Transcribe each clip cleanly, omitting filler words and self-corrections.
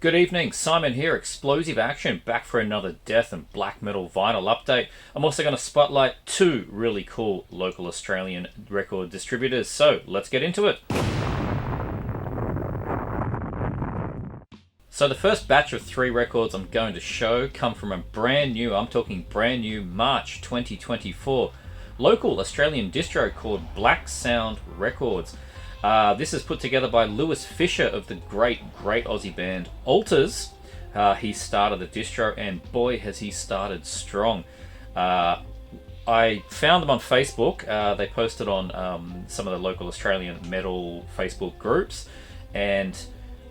Good evening, Simon here, Explosive Action, back for another death and black metal vinyl update. I'm also going to spotlight two really cool local Australian record distributors, so let's get into it. So the first batch of 3 records I'm going to show come from a brand new March 2024, local Australian distro called Blacksound Records. This is put together by Lewis Fisher of the great Aussie band Alters. He started the distro, and boy has he started strong. I found them on Facebook. They posted on some of the local Australian metal Facebook groups, and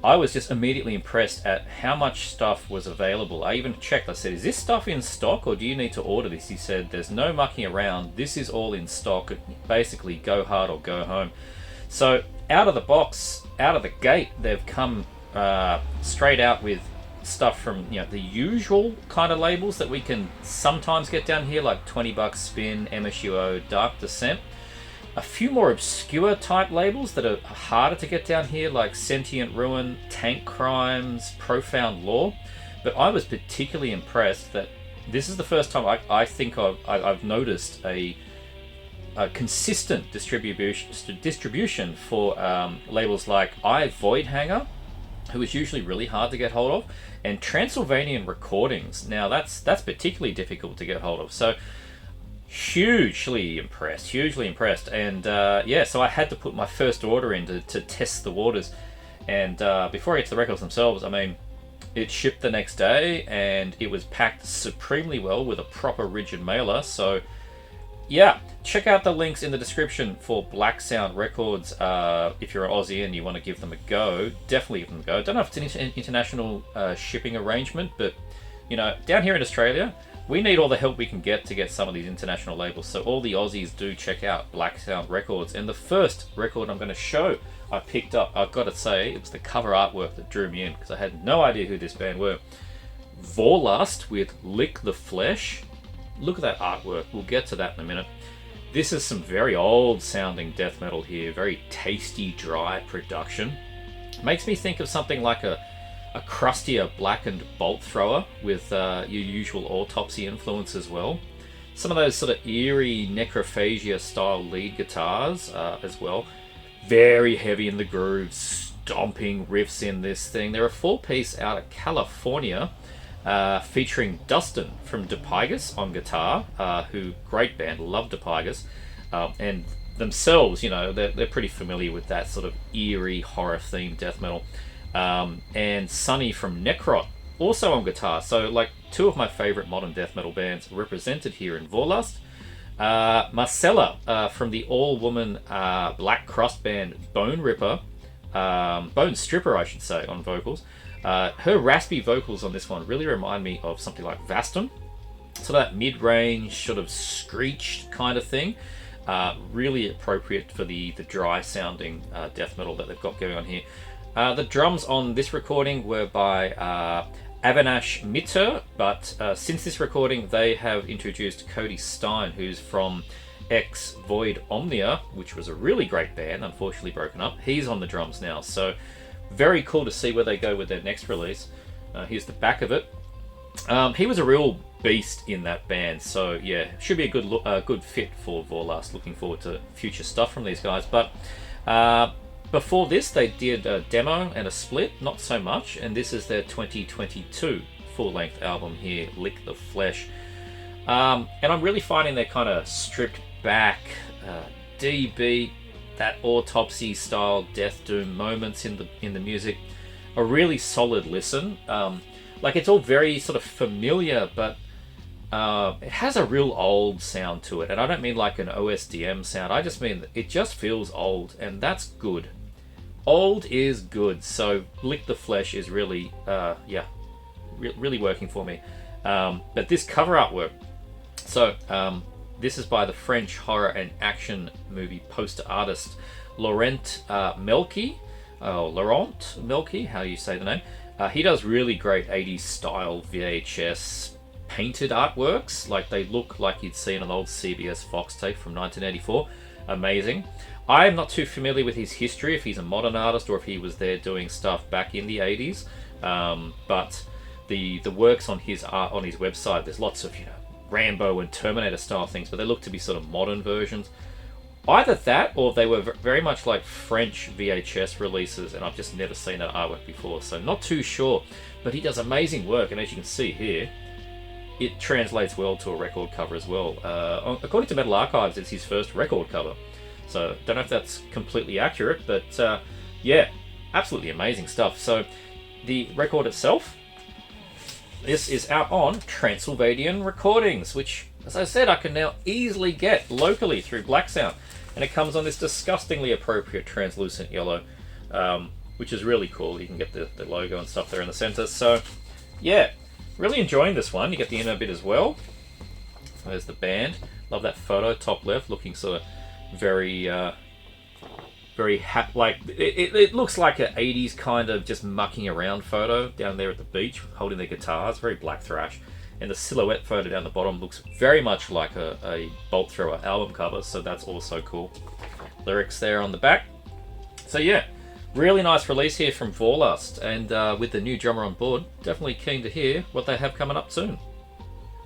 I was just immediately impressed at how much stuff was available. I even checked, I said, is this stuff in stock or do you need to order this? He said, there's no mucking around, this is all in stock, basically go hard or go home. So out of the box, out of the gate, they've come straight out with stuff from the usual kind of labels that we can sometimes get down here, like $20 Spin, MSUO, Dark Descent. A few more obscure type labels that are harder to get down here, like Sentient Ruin, Tank Crimes, Profound Law. But I was particularly impressed that this is the first time I think I've noticed a consistent distribution for labels like Voidhanger, who is usually really hard to get hold of, and Transylvanian Recordings. Now that's particularly difficult to get hold of. So hugely impressed, and so I had to put my first order in to test the waters. And before I get to the records themselves, I mean, it shipped the next day, and it was packed supremely well with a proper rigid mailer. So yeah, check out the links in the description for Blacksound Records. If you're an Aussie and you want to give them a go, definitely give them a go. I don't know if it's an international shipping arrangement, but down here in Australia, we need all the help we can get to get some of these international labels. So all the Aussies do check out Blacksound Records. And the first record I'm going to show, I picked up, I've got to say, it was the cover artwork that drew me in, because I had no idea who this band were. Vorlust with Lick the Flesh. Look at that artwork. We'll get to that in a minute. This is some very old sounding death metal here. Very tasty, dry production. Makes me think of something like a crustier blackened bolt thrower with your usual autopsy influence as well. Some of those sort of eerie necrophagia style lead guitars as well. Very heavy in the grooves, stomping riffs in this thing. They're a 4-piece out of California, featuring Dustin from Depigus on guitar, who, great band, love Depigus, and themselves, they're pretty familiar with that sort of eerie horror themed death metal. And Sonny from Necrot, also on guitar. So, like, two of my favorite modern death metal bands represented here in Vorlust. Marcella from the all-woman black crust band Bone Stripper, I should say, on vocals. Her raspy vocals on this one really remind me of something like Vaston. So that mid-range, sort of screeched kind of thing. Really appropriate for the dry-sounding death metal that they've got going on here. The drums on this recording were by Avinash Mitter, but since this recording they have introduced Cody Stein, who's from Void Omnia, which was a really great band, unfortunately broken up. He's on the drums now, so very cool to see where they go with their next release. Here's the back of it. He was a real beast in that band, so yeah, should be a good fit for Vorlust. Looking forward to future stuff from these guys. But before this, they did a demo and a split, not so much, and this is their 2022 full-length album here, Lick the Flesh. And I'm really finding they're kind of stripped back, D-beat, that autopsy style death doom moments in the music. A really solid listen. Like, it's all very sort of familiar, but it has a real old sound to it. And I don't mean like an OSDM sound, I just mean it just feels old, and that's good. Old is good. So Lick the Flesh is really really working for me. But this cover artwork, so this is by the French horror and action movie poster artist Laurent Melky, how you say the name. He does really great 80s style VHS painted artworks. Like, they look like you'd see in an old CBS Fox tape from 1984. Amazing. I'm not too familiar with his history, if he's a modern artist or if he was there doing stuff back in the 80s, But the works on his website, there's lots of Rambo and Terminator style things, but they look to be sort of modern versions. Either that, or they were very much like French VHS releases, and I've just never seen that artwork before, so not too sure. But he does amazing work, and as you can see here, it translates well to a record cover as well. According to Metal Archives, it's his first record cover, so don't know if that's completely accurate, but yeah, absolutely amazing stuff. So the record itself, this is out on Transylvanian Recordings, which, as I said, I can now easily get locally through Blacksound. And it comes on this disgustingly appropriate translucent yellow, which is really cool. You can get the logo and stuff there in the center. So, yeah, really enjoying this one. You get the inner bit as well. There's the band. Love that photo, top left, looking sort of very, like it looks like an 80s kind of just mucking around photo down there at the beach, holding their guitars. Very black thrash. And the silhouette photo down the bottom looks very much like a Bolt Thrower album cover, so that's also cool. Lyrics there on the back. So yeah, really nice release here from Vorlust, and with the new drummer on board, definitely keen to hear what they have coming up soon.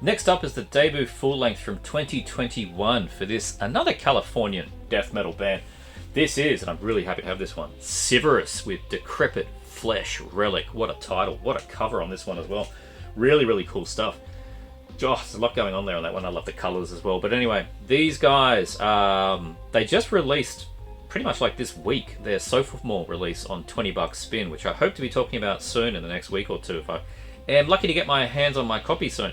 Next up is the debut full length from 2021 for this, another Californian death metal band. This is, and I'm really happy to have this one, Civerous with Decrepit Flesh Relic. What a title, what a cover on this one as well. Really, really cool stuff. Oh, there's a lot going on there on that one. I love the colours as well. But anyway, these guys, they just released pretty much like this week their sophomore release on $20 Spin, which I hope to be talking about soon in the next week or two if I am lucky to get my hands on my copy soon.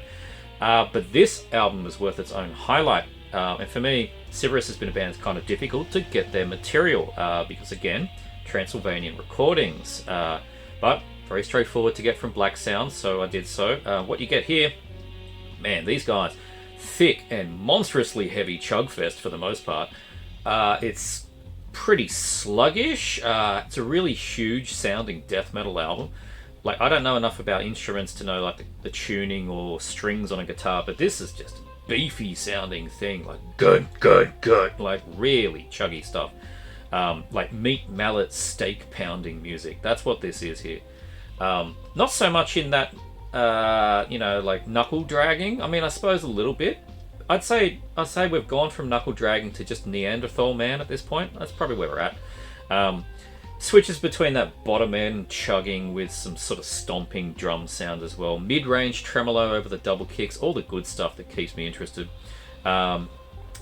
But this album is worth its own highlight. And for me, Civerous has been a band that's kind of difficult to get their material because, again, Transylvanian Recordings. But very straightforward to get from Blacksound, so I did so. What you get here, man, these guys, thick and monstrously heavy chugfest for the most part. It's pretty sluggish. It's a really huge sounding death metal album. Like, I don't know enough about instruments to know like the tuning or strings on a guitar, but this is just a beefy sounding thing, like good, like really chuggy stuff. Like meat mallet steak pounding music. That's what this is here. Not so much in that, like knuckle dragging. I mean, I suppose a little bit. I'd say we've gone from knuckle dragging to just Neanderthal man at this point. That's probably where we're at. Switches between that bottom end chugging with some sort of stomping drum sound as well. Mid-range tremolo over the double kicks. All the good stuff that keeps me interested. Some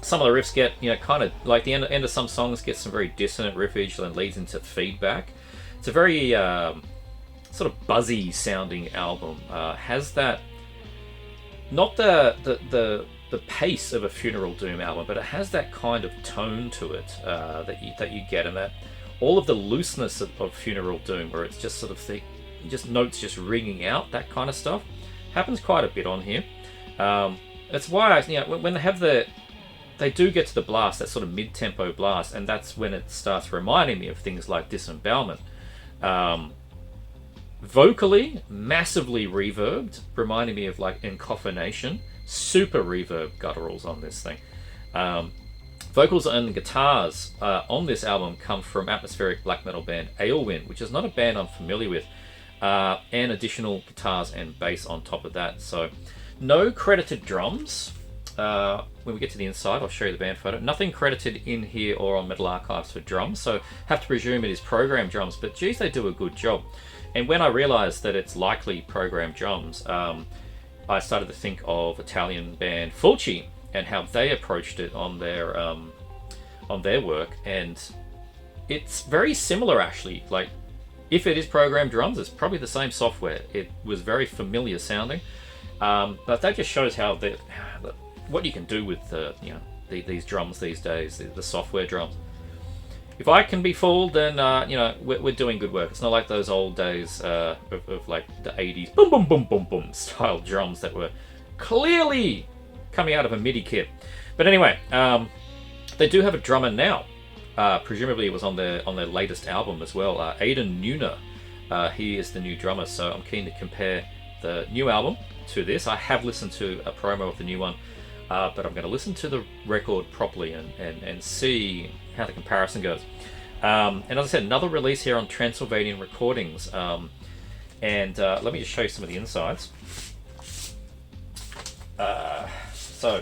of the riffs get, kind of like the end of some songs get some very dissonant riffage and leads into feedback. It's a very sort of buzzy sounding album. Has that, not the pace of a Funeral Doom album, but it has that kind of tone to it that you get, and that all of the looseness of Funeral Doom, where it's just sort of thick, just notes just ringing out, that kind of stuff, happens quite a bit on here. That's why when they have they do get to the blast, that sort of mid-tempo blast, and that's when it starts reminding me of things like Disembowelment. Vocally, massively reverbed, reminding me of like Encoffination. Super reverb gutturals on this thing. Vocals and guitars on this album come from atmospheric black metal band Aelwyn, which is not a band I'm familiar with, and additional guitars and bass on top of that. So no credited drums. When we get to the inside, I'll show you the band photo. Nothing credited in here or on Metal Archives for drums, so have to presume it is programmed drums, but geez, they do a good job. And when I realized that it's likely programmed drums, I started to think of Italian band Fulci and how they approached it on their work, and it's very similar actually. Like, if it is programmed drums, it's probably the same software. It was very familiar sounding, but that just shows how what you can do with these drums these days, the software drums. If I can be fooled, then we're doing good work. It's not like those old days of like the 80s boom boom boom boom boom style drums that were clearly coming out of a MIDI kit. But anyway, they do have a drummer now. Presumably it was on their latest album as well. Aidan Nuna, he is the new drummer. So I'm keen to compare the new album to this. I have listened to a promo of the new one, but I'm going to listen to the record properly and see how the comparison goes. And as I said, another release here on Transylvanian Recordings. And let me just show you some of the insides. So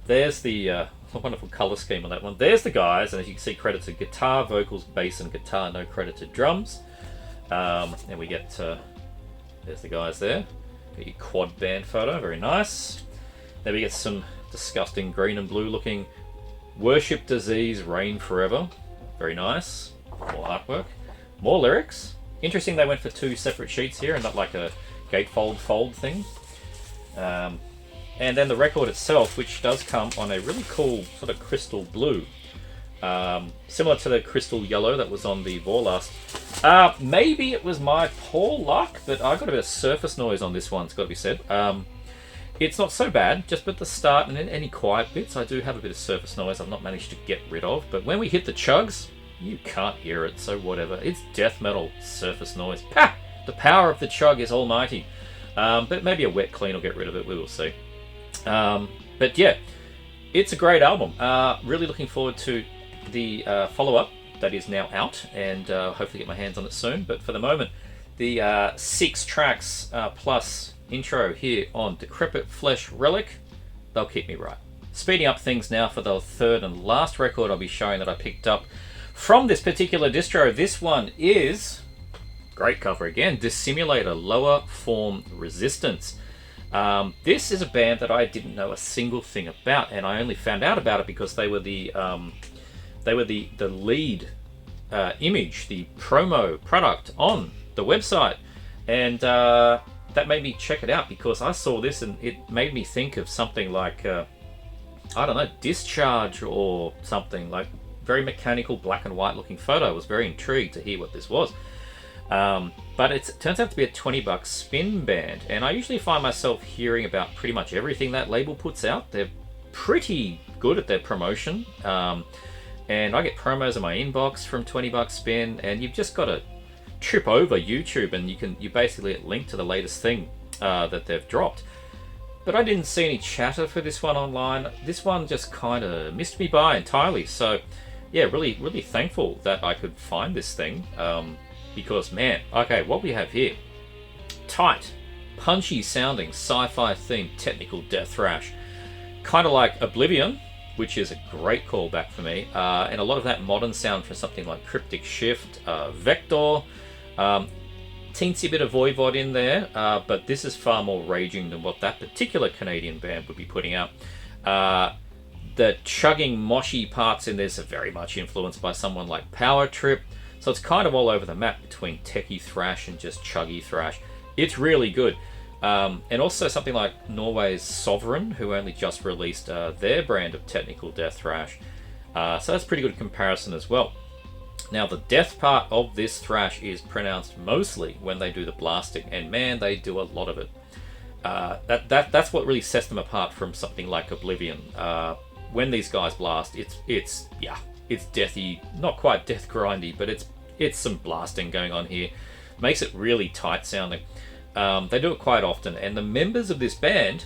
there's the wonderful color scheme on that one. There's the guys, and as you can see, credit to guitar, vocals, bass, and guitar. No credit to drums. And we get there's the guys there. Got your quad band photo, very nice. Then we get some disgusting green and blue looking Worship Disease, Reign Forever. Very nice. More artwork. More lyrics. Interesting they went for 2 separate sheets here and not like a gatefold fold thing. And then the record itself, which does come on a really cool sort of crystal blue. Similar to the crystal yellow that was on the Vorlust. Maybe it was my poor luck, but I got a bit of surface noise on this one, it's got to be said. It's not so bad, just at the start and in any quiet bits, I do have a bit of surface noise I've not managed to get rid of. But when we hit the chugs, you can't hear it, so whatever. It's death metal surface noise. Pah! The power of the chug is almighty. But maybe a wet clean will get rid of it, we will see. But yeah, it's a great album. Really looking forward to the follow-up that is now out, and hopefully get my hands on it soon. But for the moment, the 6 tracks plus intro here on Decrepit Flesh Relic, they'll keep me right. Speeding up things now for the third and last record I'll be showing that I picked up from this particular distro. This one is, great cover again, Dissimulator, Lower Form Resistance. This is a band that I didn't know a single thing about, and I only found out about it because they were the lead image, the promo product on the website, and that made me check it out because I saw this and it made me think of something like I don't know, Discharge or something, like very mechanical black and white looking photo. I was very intrigued to hear what this was. But it turns out to be a $20 spin band, and I usually find myself hearing about pretty much everything that label puts out. They're pretty good at their promotion, and I get promos in my inbox from $20 spin, and you've just got to trip over YouTube and you basically get linked to the latest thing that they've dropped. But I didn't see any chatter for this one online. This one just kind of missed me by entirely. So yeah, really thankful that I could find this thing. Because man, okay, what we have here, tight, punchy sounding, sci-fi themed technical death thrash, kind of like Oblivion, which is a great callback for me, and a lot of that modern sound for something like Cryptic Shift, Vector, teensy bit of Voivod in there, but this is far more raging than what that particular Canadian band would be putting out. The chugging, moshy parts in this are very much influenced by someone like Power Trip. So it's kind of all over the map between techie thrash and just chuggy thrash. It's really good. And also something like Norway's Sovereign, who only just released their brand of technical death thrash. So that's a pretty good comparison as well. Now the death part of this thrash is pronounced mostly when they do the blasting, and man, they do a lot of it. That's what really sets them apart from something like Oblivion. When these guys blast, it's deathy, not quite death grindy, but it's some blasting going on here. Makes it really tight sounding. They do it quite often, and the members of this band,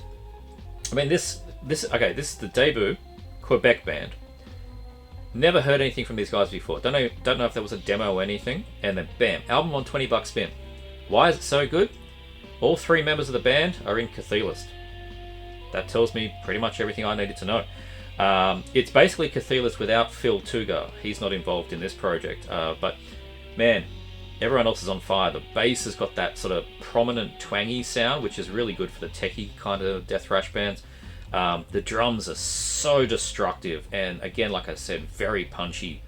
I mean, this is the debut Quebec band. Never heard anything from these guys before. Don't know if there was a demo or anything, and then bam, album on $20 spin. Why is it so good? All 3 members of the band are in Cathedalist. That tells me pretty much everything I needed to know. It's basically Cathedalist without Phil Tugar. He's not involved in this project, but man, everyone else is on fire. The bass has got that sort of prominent twangy sound, which is really good for the techie kind of death thrash bands. The drums are so destructive, and again, like I said, very punchy.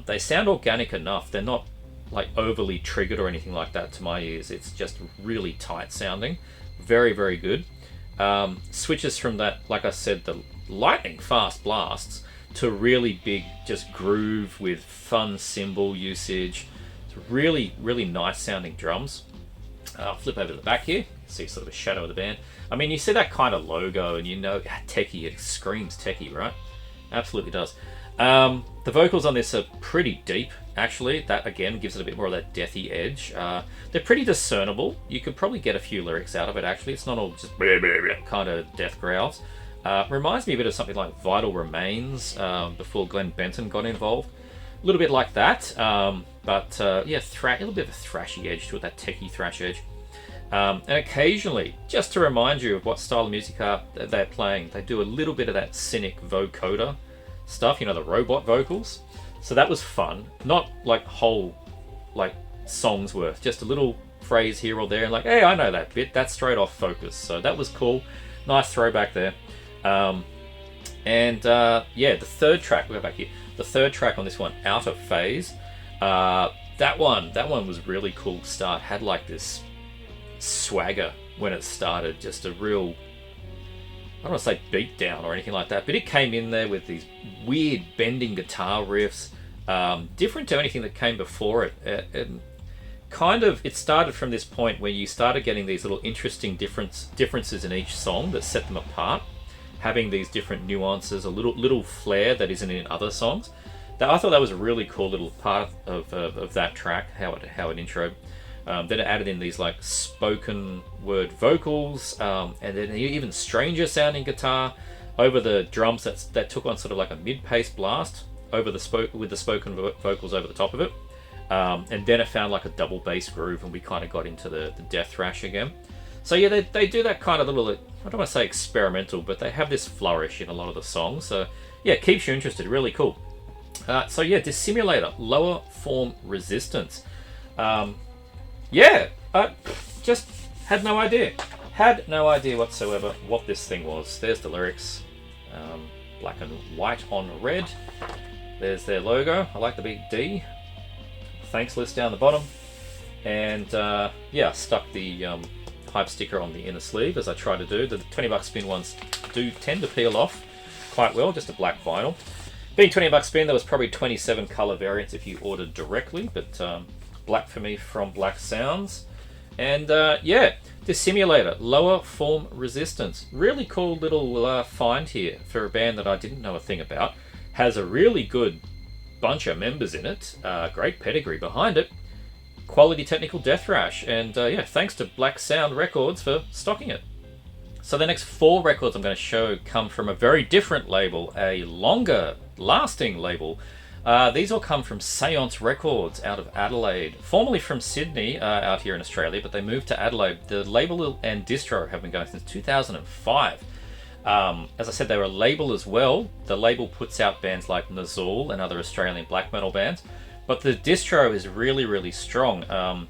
They sound organic enough. They're not like overly triggered or anything like that to my ears. It's just really tight sounding. Very, very good. Switches from that, like I said, the lightning fast blasts to really big just groove with fun cymbal usage. It's really nice sounding drums. I'll flip over to the back here, see sort of a shadow of the band. I mean, you see that kind of logo and you know, techie, it screams techie, right? Absolutely does. The vocals on this are pretty deep, actually. That again gives it a bit more of that deathy edge. They're pretty discernible. You could probably get a few lyrics out of it, actually. It's not all just kind of death growls. Reminds me a bit of something like Vital Remains before Glenn Benton got involved. A little bit like that. but yeah, a little bit of a thrashy edge to it, that techie thrash edge. And occasionally, just to remind you of what style of music they're playing, they do a little bit of that cynic vocoder stuff, the robot vocals. So that was fun. Not like whole songs worth, just a little phrase here or there, and hey, I know that bit. That's straight off Focus. So that was cool. Nice throwback there. Yeah, the third track, we'll go back here. The third track on this one, Out of Phase. That one was really cool start. Had this swagger when it started, just a real, I don't want to say beat down or anything like that, but it came in there with these weird bending guitar riffs, different to anything that came before it. It started from this point where you started getting these little interesting differences in each song that set them apart, having these different nuances, a little flair that isn't in other songs. I thought that was a really cool little part of that track, how it introed. Then it added in these spoken word vocals, and then even stranger sounding guitar over the drums that took on sort of a mid-pace blast over with the spoken vocals over the top of it. And then it found a double bass groove, and we kind of got into the death thrash again. So yeah, they do that kind of little, I don't want to say experimental, but they have this flourish in a lot of the songs. So yeah, it keeps you interested. Really cool. So yeah, Dissimulator, lower form resistance. Yeah, I just had no idea. Had no idea whatsoever what this thing was. There's the lyrics, black and white on red. There's their logo. I like the big D. Thanks list down the bottom. And yeah, I stuck the hype sticker on the inner sleeve, as I try to do. The $20 spin ones do tend to peel off quite well, just a black vinyl. Being $20 spin, there was probably 27 color variants if you ordered directly, but black for me from Blacksounds. And yeah, Dissimulator, lower form resistance. Really cool little find here for a band that I didn't know a thing about. Has a really good bunch of members in it, great pedigree behind it, quality technical death thrash, and yeah, thanks to Blacksound Records for stocking it. So the next 4 records I'm going to show come from a very different label, a longer lasting label. These all come from Seance Records out of Adelaide, formerly from Sydney, out here in Australia, but they moved to Adelaide. The label and distro have been going since 2005. As I said, they were a label as well. The label puts out bands like Nazul and other Australian black metal bands, but the distro is really, really strong.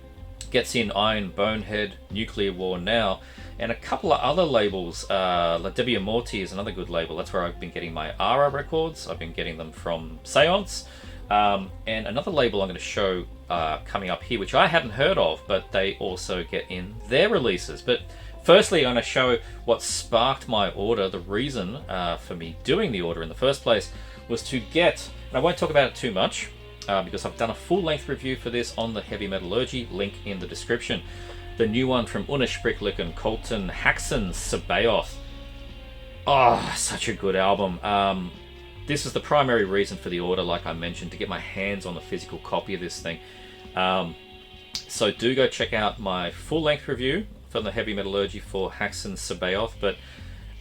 Gets in Iron Bonehead, Nuclear War Now, and a couple of other labels. La Debbia Morti is another good label. That's where I've been getting my Ara records. I've been getting them from Seance. And another label I'm going to show coming up here, which I hadn't heard of, but they also get in their releases. But firstly, I'm going to show what sparked my order. The reason for me doing the order in the first place was to get, and I won't talk about it too much, because I've done a full-length review for this on the Heavy Metallurgy, link in the description. The new one from Unaussprechlichen Kulten, Haxen Sabaoth. Oh, such a good album. This is the primary reason for the order, like I mentioned, to get my hands on a physical copy of this thing. So do go check out my full-length review from the Heavy Metallurgy for Haxen Sabaoth. But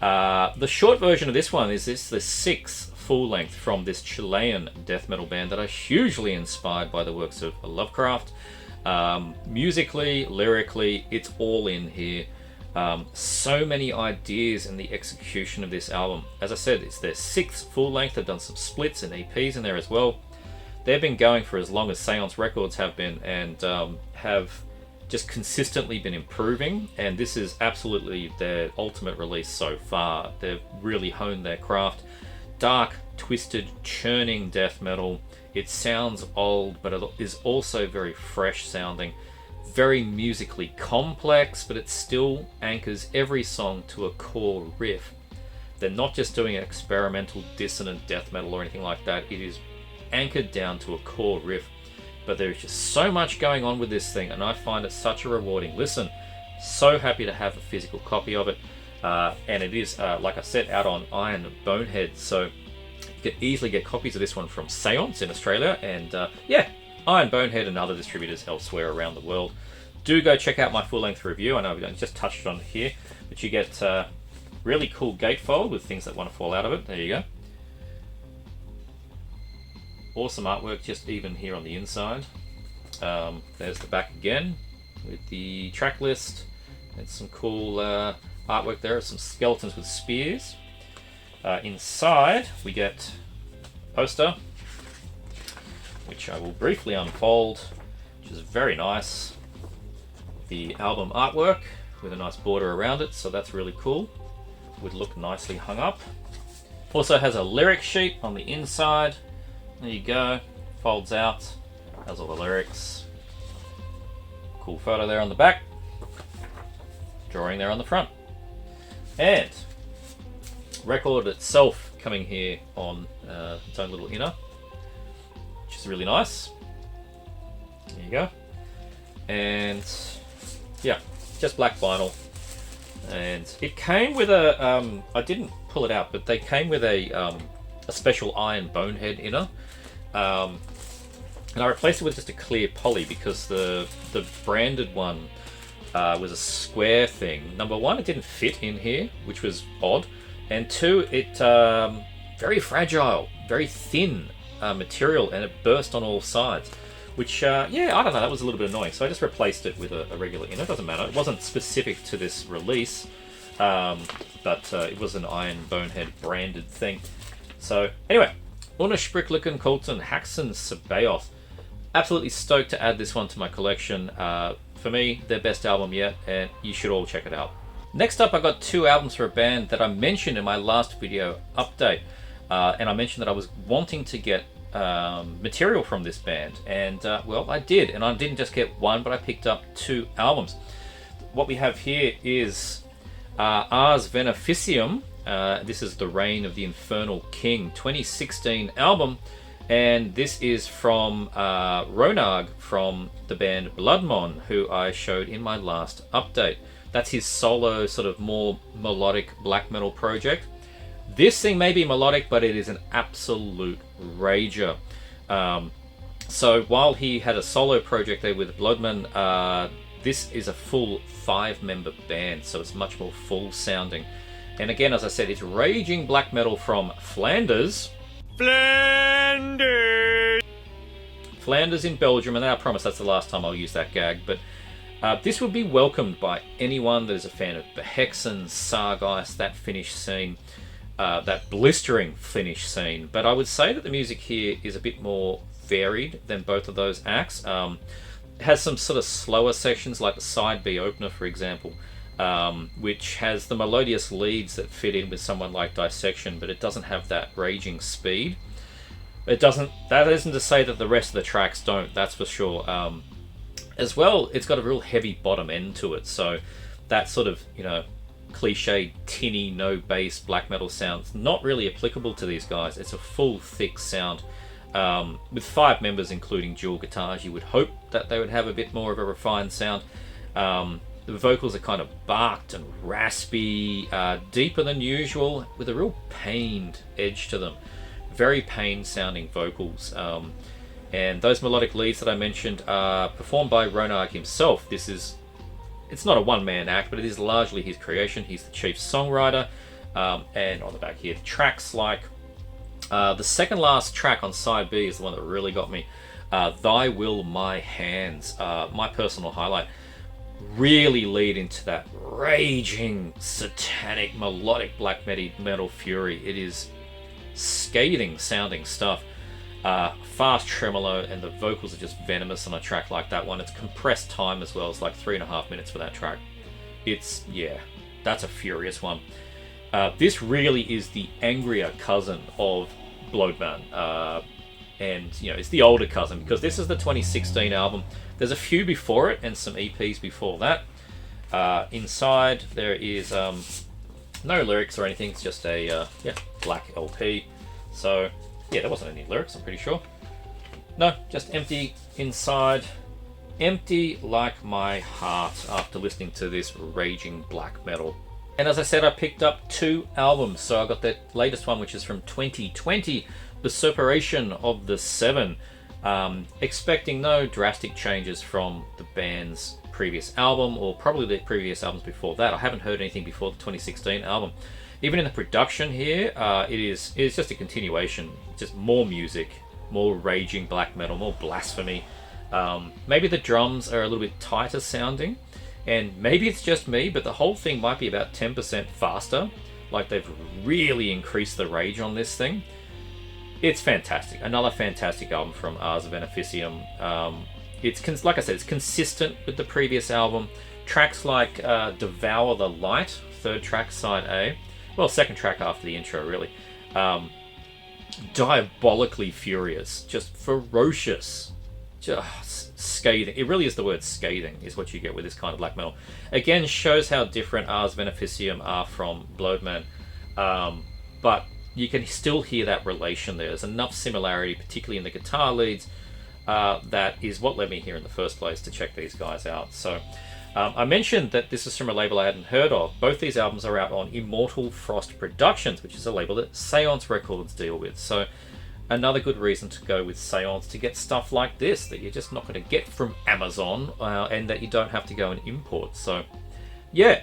the short version of this one is the 6th full-length from this Chilean death metal band that are hugely inspired by the works of Lovecraft. Musically, lyrically, it's all in here. So many ideas in the execution of this album. As I said, it's their 6th full length. They've done some splits and EPs in there as well. They've been going for as long as Seance Records have been, and have just consistently been improving, and this is absolutely their ultimate release so far. They've really honed their craft. Dark, twisted, churning death metal. It sounds old, but it is also very fresh sounding, very musically complex, but it still anchors every song to a core riff. They're not just doing experimental dissonant death metal or anything like that. It is anchored down to a core riff, but there's just so much going on with this thing, and I find it such a rewarding listen. So happy to have a physical copy of it, and it is, like I said, out on Iron Bonehead, so you can easily get copies of this one from Seance in Australia, and yeah, Iron Bonehead and other distributors elsewhere around the world. Do go check out my full-length review. I know we just touched on it here, but you get really cool gatefold with things that want to fall out of it. There you go. Awesome artwork just even here on the inside. There's the back again with the track list and some cool artwork there, some skeletons with spears. Inside we get a poster, which I will briefly unfold, which is very nice. The album artwork with a nice border around it, so that's really cool. Would look nicely hung up. Also has a lyric sheet on the inside. There you go, folds out, has all the lyrics. Cool photo there on the back, drawing there on the front. And record itself coming here on its own little inner, which is really nice. There you go. And yeah, just black vinyl. And it came with a, I didn't pull it out, but they came with a special iron bonehead inner. And I replaced it with just a clear poly because the branded one was a square thing. Number one, it didn't fit in here, which was odd. And two, it very fragile, very thin material, and it burst on all sides. Which, yeah, I don't know, that was a little bit annoying. So I just replaced it with a regular inner. It doesn't matter. It wasn't specific to this release, but it was an iron bonehead branded thing. So anyway, Unaussprechlichen Kulten, Haxen Sabaoth. Absolutely stoked to add this one to my collection. For me, their best album yet, and you should all check it out. Next up, I got two albums for a band that I mentioned in my last video update. And I mentioned that I was wanting to get material from this band, and well, I did, and I didn't just get one, but I picked up two albums. What we have here is Ars Veneficium. This is The Reign of the Infernal King 2016 album, and this is from Ronag from the band Bloodmon, who I showed in my last update. That's his solo, sort of more melodic black metal project. This thing may be melodic, but it is an absolute rager. So while he had a solo project there with Bloodman, this is a full 5-member band, so it's much more full sounding. And again, as I said, it's raging black metal from Flanders. Flanders in Belgium, and I promise that's the last time I'll use that gag, but this would be welcomed by anyone that is a fan of Behexen, Sargeist, that Finnish scene. That blistering Finnish scene, but I would say that the music here is a bit more varied than both of those acts. It has some sort of slower sections, like the side B opener, for example, which has the melodious leads that fit in with someone like Dissection, but it doesn't have that raging speed. It doesn't. That isn't to say that the rest of the tracks don't. That's for sure. As well, it's got a real heavy bottom end to it, so that sort of, you know, cliche tinny no bass black metal sounds not really applicable to these guys. It's a full thick sound with 5 members including dual guitars. You would hope that they would have a bit more of a refined sound. The vocals are kind of barked and raspy, deeper than usual, with a real pained edge to them. Very pained sounding vocals, and those melodic leads that I mentioned are performed by Ronag himself. It's not a one-man act, but it is largely his creation. He's the chief songwriter. And on the back here, tracks like the second last track on side B is the one that really got me. Thy Will, My Hands, my personal highlight. Really lead into that raging, satanic, melodic black metal fury. It is scathing sounding stuff. Fast tremolo, and the vocals are just venomous on a track like that one. It's compressed time as well. It's like 3.5 minutes for that track. It's, yeah, that's a furious one. This really is the angrier cousin of Bloodman, and you know, it's the older cousin, because this is the 2016 album. There's a few before it and some EPs before that. Inside there is no lyrics or anything. It's just a black LP. So yeah, there wasn't any lyrics, I'm pretty sure. No, just empty inside. Empty like my heart after listening to this raging black metal. And as I said, I picked up 2 albums. So I got the latest one, which is from 2020, The Separation of the Seven. Expecting no drastic changes from the band's previous album, or probably the previous albums before that. I haven't heard anything before the 2016 album. Even in the production here, it's just a continuation. Just more music, more raging black metal, more blasphemy. Maybe the drums are a little bit tighter sounding, and maybe it's just me, but the whole thing might be about 10% faster. Like they've really increased the rage on this thing. It's fantastic. Another fantastic album from Ars Veneficium. It's like I said, it's consistent with the previous album. Tracks like Devour the Light, third track, side A. Well, second track after the intro, really. Diabolically furious, just ferocious, just scathing. It really is the word scathing, is what you get with this kind of black metal. Again, shows how different Ars Veneficium are from Bloodman, but you can still hear that relation there. There's enough similarity, particularly in the guitar leads, that is what led me here in the first place to check these guys out. So I mentioned that this is from a label I hadn't heard of. Both these albums are out on Immortal Frost Productions, which is a label that Seance Records deal with. So another good reason to go with Seance, to get stuff like this that you're just not going to get from Amazon, and that you don't have to go and import. So yeah,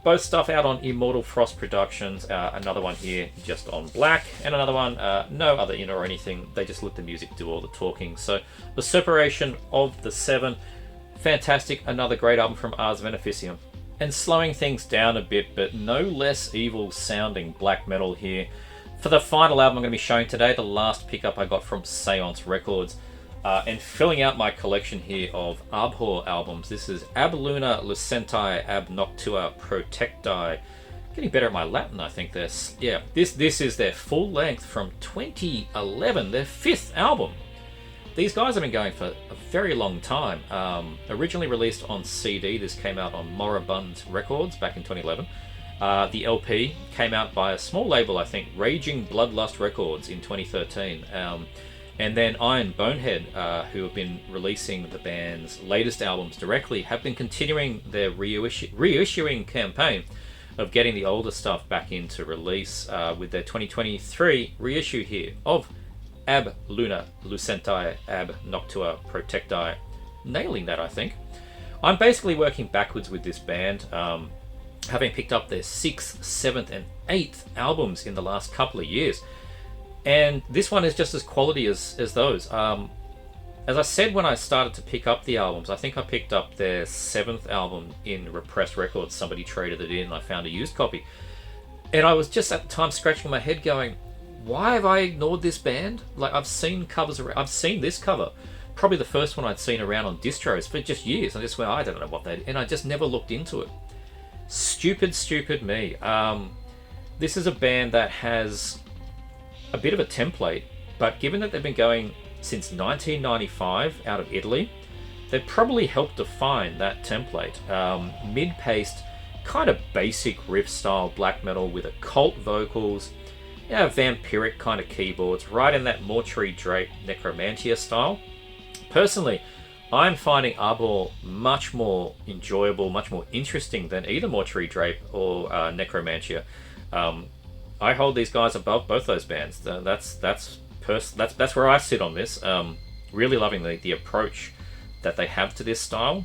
both stuff out on Immortal Frost Productions. Another one here just on black, and another one no other in or anything. They just let the music do all the talking. So the separation of the seven, fantastic. Another great album from Ars Veneficium. And slowing things down a bit, but no less evil sounding black metal here. For the final album I'm going to be showing today, the last pickup I got from Seance Records, and filling out my collection here of Abhor albums. This is Ab Luna Lucenti Ab Noctua Protecti. Getting better at my Latin, I think. This is their full length from 2011, their fifth album. These guys have been going for a very long time. Originally released on CD, this came out on Moribund Records back in 2011. The LP came out by a small label, I think, Raging Bloodlust Records in 2013. And then Iron Bonehead, who have been releasing the band's latest albums directly, have been continuing their reissuing campaign of getting the older stuff back into release, with their 2023 reissue here of Ab Luna Lucenti Ab Noctua Protecti. Nailing that, I think. I'm basically working backwards with this band, having picked up their 6th, 7th and 8th albums in the last couple of years. And this one is just as quality as those. As I said when I started to pick up the albums, I think I picked up their 7th album in Repressed Records. Somebody traded it in and I found a used copy. And I was just at the time scratching my head going, why have I ignored this band? Like, I've seen covers around. I've seen this cover. Probably the first one I'd seen around on distros for just years. I just went, I don't know what they did. And I just never looked into it. Stupid me. This is a band that has a bit of a template, but given that they've been going since 1995 out of Italy, they've probably helped define that template. Mid-paced, kind of basic riff style black metal with occult vocals, vampiric kind of keyboards, right in that Mortuary Drape Necromantia style. Personally, I'm finding Abhor much more enjoyable, much more interesting than either Mortuary Drape or Necromantia. I hold these guys above both those bands. That's where I sit on this. Really loving the approach that they have to this style.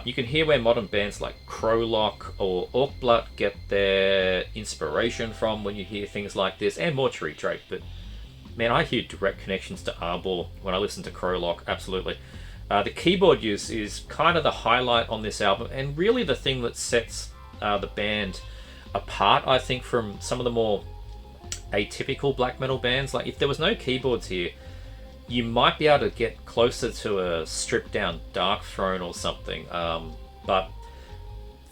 You can hear where modern bands like Crowlock or Orkblut get their inspiration from when you hear things like this, and Mortuary Drape. But man, I hear direct connections to Abhor when I listen to Crowlock. Absolutely. The keyboard use is kind of the highlight on this album, and really the thing that sets the band apart, I think, from some of the more atypical black metal bands. Like, if there was no keyboards here, you might be able to get closer to a stripped down Dark Throne or something. But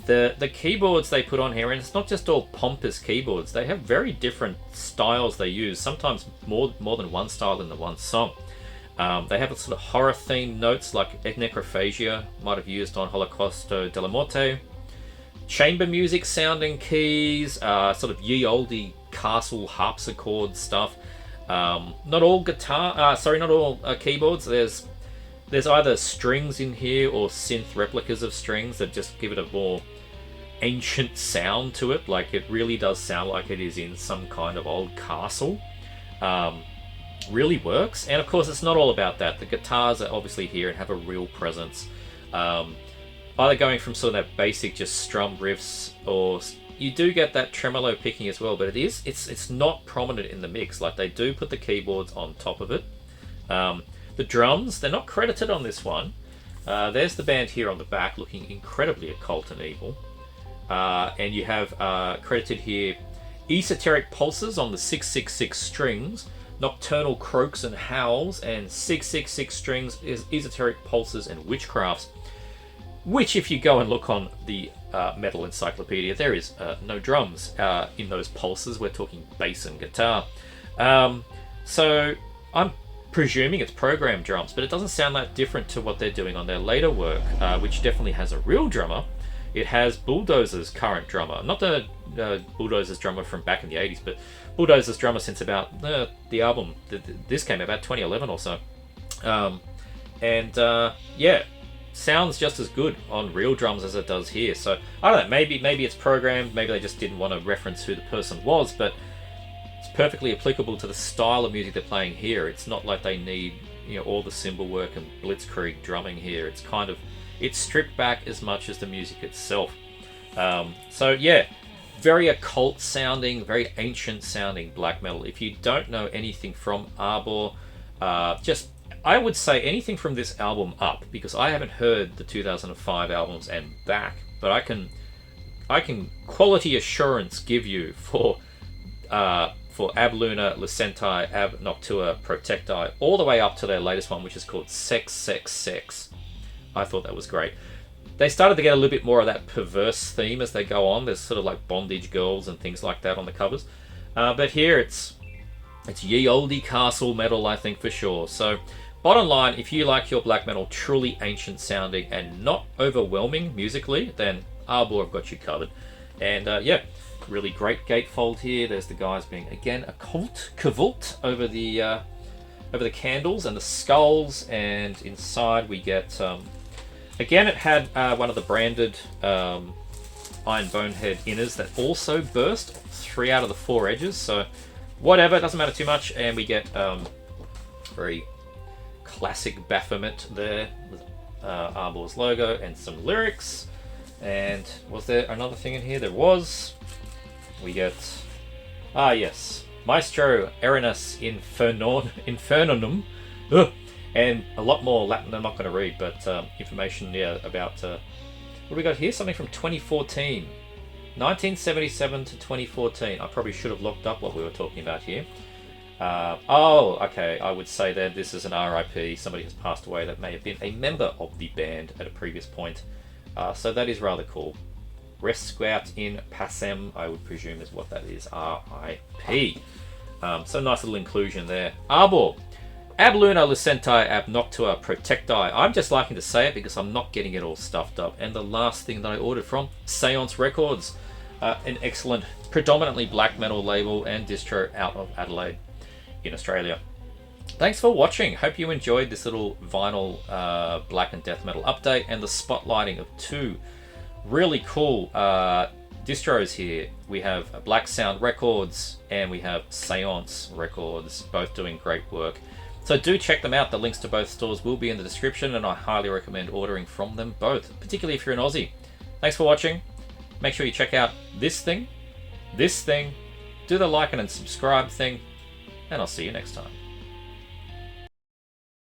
the keyboards they put on here, and it's not just all pompous keyboards, they have very different styles they use, sometimes more than one style in the one song. They have a sort of horror themed notes like Necrophagia might have used on Holocausto della Morte. Chamber music sounding keys, sort of ye olde castle harpsichord stuff. Not all keyboards. There's either strings in here or synth replicas of strings that just give it a more ancient sound to it. Like, it really does sound like it is in some kind of old castle. Really works. And of course, it's not all about that. The guitars are obviously here and have a real presence. Either going from sort of that basic just strum riffs, or you do get that tremolo picking as well, but it's not prominent in the mix. Like, they do put the keyboards on top of it. The The drums, they're not credited on this one. There's the band here on the back, looking incredibly occult and evil. And you have credited here esoteric pulses on the 666 strings, nocturnal croaks and howls, and 666 strings is esoteric pulses and witchcrafts. Which, if you go and look on the Metal Encyclopedia, there is no drums in those pulses. We're talking bass and guitar. So I'm presuming it's programmed drums, but it doesn't sound that different to what they're doing on their later work, which definitely has a real drummer. It has Bulldozer's current drummer, not the Bulldozer's drummer from back in the 80s, but Bulldozer's drummer since about the album. This came about 2011 or so. Yeah, sounds just as good on real drums as it does here. So I don't know, maybe it's programmed, maybe they just didn't want to reference who the person was, but it's perfectly applicable to the style of music they're playing here. It's not like they need, all the cymbal work and blitzkrieg drumming here. It's stripped back as much as the music itself. So yeah, very occult sounding, very ancient sounding black metal. If you don't know anything from Abhor, I would say anything from this album up, because I haven't heard the 2005 albums and back, but I can quality assurance give you for Ab Luna, Lucenti, Ab Noctua, Protecti, all the way up to their latest one, which is called Sex, Sex, Sex. I thought that was great. They started to get a little bit more of that perverse theme as they go on. There's sort of like bondage girls and things like that on the covers. But here it's ye olde castle metal, I think, for sure. So bottom line, if you like your black metal truly ancient sounding and not overwhelming musically, then Abhor have got you covered. And yeah, really great gatefold here. There's the guys being, again, a cavult over the candles and the skulls. And inside we get... Again, it had one of the branded Iron Bonehead inners that also burst 3 out of the 4 edges. So whatever, it doesn't matter too much. And we get very classic Baphomet there with Abhor's logo and some lyrics. And was there another thing in here? There was. We get... yes. Maestro Erinus Infernonum. Ugh. And a lot more Latin I'm not going to read, but information about... what do we got here? Something from 2014. 1977 to 2014. I probably should have looked up what we were talking about here. Okay. I would say that this is an RIP. Somebody has passed away that may have been a member of the band at a previous point. So that is rather cool. Resquiat in Pacem, I would presume is what that is. RIP. So nice little inclusion there. Abhor. Ab Luna, Lucenti, Ab Noctua, Protecti. I'm just liking to say it because I'm not getting it all stuffed up. And the last thing that I ordered from Seance Records, an excellent, predominantly black metal label and distro out of Adelaide in Australia. Thanks for watching. Hope you enjoyed this little vinyl black and death metal update and the spotlighting of 2 really cool distros here. We have Blacksound Records and we have Seance Records, both doing great work. So do check them out. The links to both stores will be in the description, and I highly recommend ordering from them both, particularly if you're an Aussie. Thanks for watching. Make sure you check out this thing, do the like and subscribe thing, and I'll see you next time.